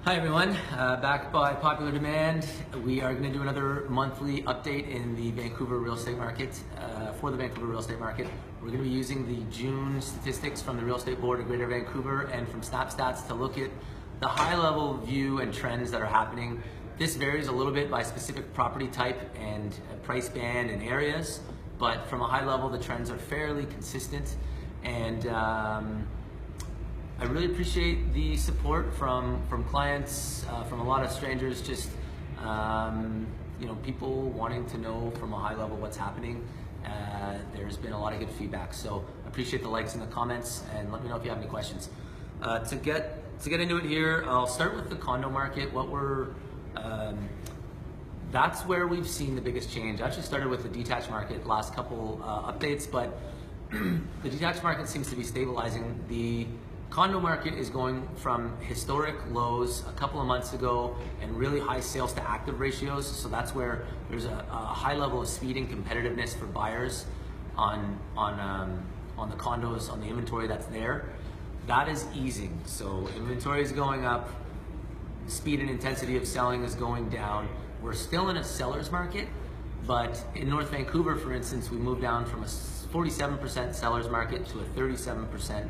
Hi everyone, back by popular demand. We are going to do another monthly update in the Vancouver real estate market. For the Vancouver real estate market, we're going to be using the June statistics from the Real Estate Board of Greater Vancouver and from SnapStats to look at the high-level view and trends that are happening. This varies a little bit by specific property type and price band and areas, but from a high level, the trends are fairly consistent. And I really appreciate the support from clients, from a lot of strangers, just people wanting to know from a high level what's happening. There's been a lot of good feedback, so I appreciate the likes and the comments, and let me know if you have any questions. To get into it here, I'll start with the condo market. That's where we've seen the biggest change. I actually started with the detached market last couple updates, but the detached market seems to be stabilizing. The condo market is going from historic lows a couple of months ago and really high sales to active ratios. So that's where there's a high level of speed and competitiveness for buyers on the condos, on the inventory that's there. That is easing. So inventory is going up, speed and intensity of selling is going down. We're still in a seller's market, but in North Vancouver, for instance, we moved down from a 47% seller's market to a 37%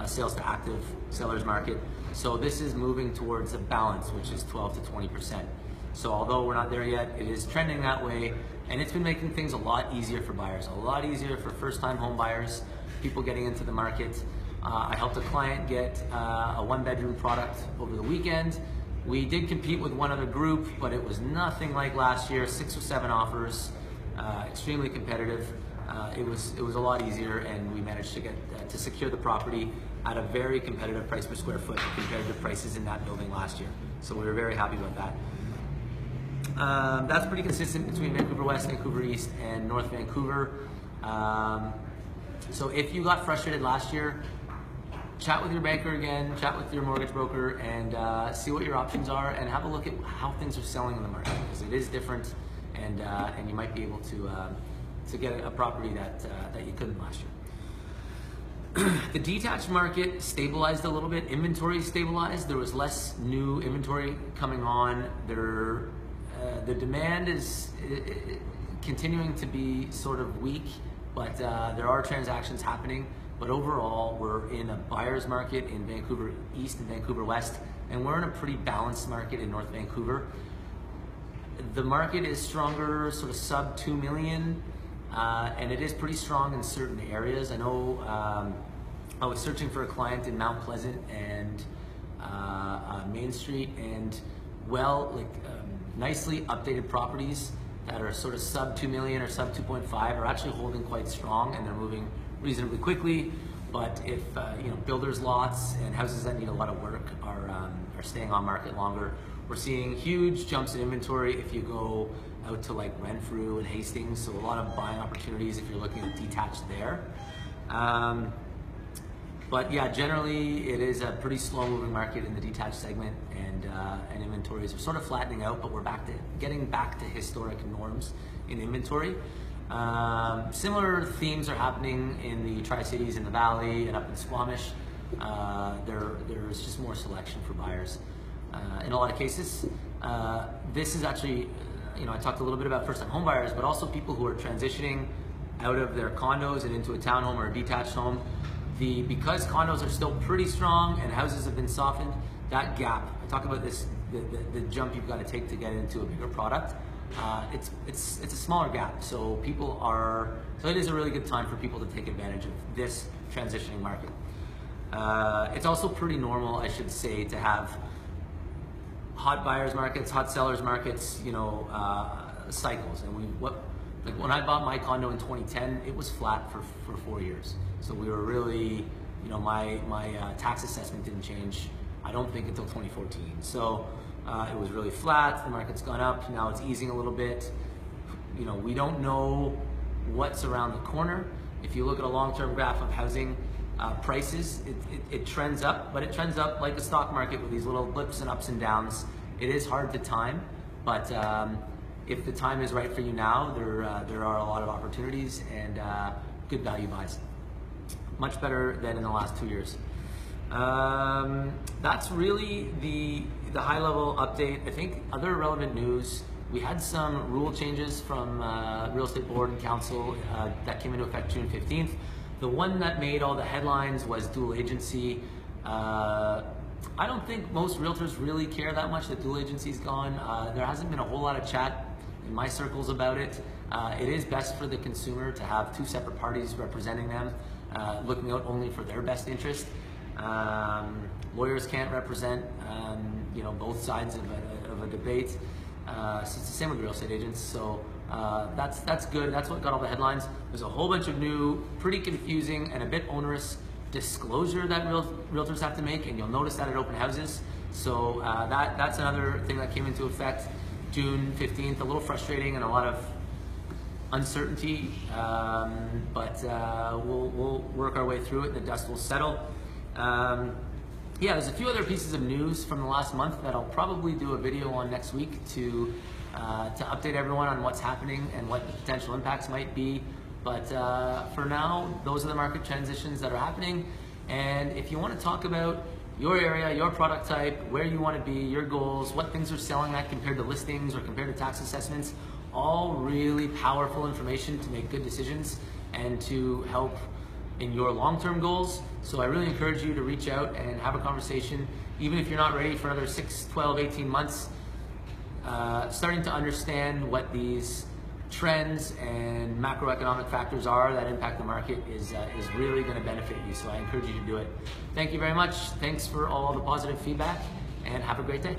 sales to active seller's market. So this is moving towards a balance, which is 12 to 20%. So although we're not there yet, it is trending that way, and it's been making things a lot easier for buyers, a lot easier for first-time home buyers, people getting into the market. I helped a client get a one-bedroom product over the weekend. We did compete with one other group, but it was nothing like last year. 6 or 7 offers, extremely competitive. It was a lot easier, and we managed to get to secure the property at a very competitive price per square foot compared to prices in that building last year. So we were very happy about that. That's pretty consistent between Vancouver West, Vancouver East, and North Vancouver. So if you got frustrated last year, chat with your banker again, chat with your mortgage broker, and see what your options are, and have a look at how things are selling in the market, because it is different, and you might be able to get a property that you couldn't last year. The detached market stabilized a little bit. Inventory stabilized. There was less new inventory coming on. The demand is continuing to be sort of weak, but there are transactions happening. But overall, we're in a buyer's market in Vancouver East and Vancouver West, and we're in a pretty balanced market in North Vancouver. The market is stronger, sort of sub 2 million. And it is pretty strong in certain areas. I know I was searching for a client in Mount Pleasant and Main Street, and nicely updated properties that are sort of sub 2 million or sub 2.5 are actually holding quite strong, and they're moving reasonably quickly. But if builders' lots and houses that need a lot of work are staying on market longer, we're seeing huge jumps in inventory if you go out to like Renfrew and Hastings, so a lot of buying opportunities if you're looking at detached there. But yeah, generally it is a pretty slow moving market in the detached segment, and inventories are sort of flattening out, but we're getting back to historic norms in inventory. Similar themes are happening in the Tri-Cities, in the Valley, and up in Squamish. There's just more selection for buyers in a lot of cases. This is actually, I talked a little bit about first-time home buyers, but also people who are transitioning out of their condos and into a townhome or a detached home. Because condos are still pretty strong and houses have been softened, that gap, I talk about this, the jump you've got to take to get into a bigger product, it's a smaller gap. So it is a really good time for people to take advantage of this transitioning market. It's also pretty normal, I should say, to have hot buyers markets, hot sellers markets, cycles. And when I bought my condo in 2010, it was flat for 4 years. So we were really, my tax assessment didn't change, I don't think, until 2014. So it was really flat. The market's gone up. Now it's easing a little bit. We don't know what's around the corner. If you look at a long-term graph of housing prices, it trends up, but it trends up like the stock market with these little blips and ups and downs. It is hard to time, but if the time is right for you now, there are a lot of opportunities and good value buys. Much better than in the last 2 years. That that's really the high-level update. I think other relevant news, we had some rule changes from Real Estate Board and Council that came into effect June 15th. The one that made all the headlines was dual agency. I don't think most realtors really care that much that dual agency's gone. There hasn't been a whole lot of chat in my circles about it. It is best for the consumer to have two separate parties representing them, looking out only for their best interest. Lawyers can't represent both sides of a debate. So it's the same with real estate agents. So that's good. That's what got all the headlines. There's a whole bunch of new, pretty confusing and a bit onerous disclosure that realtors have to make, and you'll notice that at open houses. So that's another thing that came into effect June 15th. A little frustrating and a lot of uncertainty, but we'll work our way through it. The dust will settle. Yeah, there's a few other pieces of news from the last month that I'll probably do a video on next week to update everyone on what's happening and what the potential impacts might be. But for now, those are the market transitions that are happening. And if you want to talk about your area, your product type, where you want to be, your goals, what things are selling at compared to listings or compared to tax assessments, all really powerful information to make good decisions and to help in your long-term goals. So I really encourage you to reach out and have a conversation, even if you're not ready for another 6, 12, 18 months. Starting to understand what these trends and macroeconomic factors are that impact the market is really going to benefit you. So I encourage you to do it. Thank you very much. Thanks for all the positive feedback, and have a great day.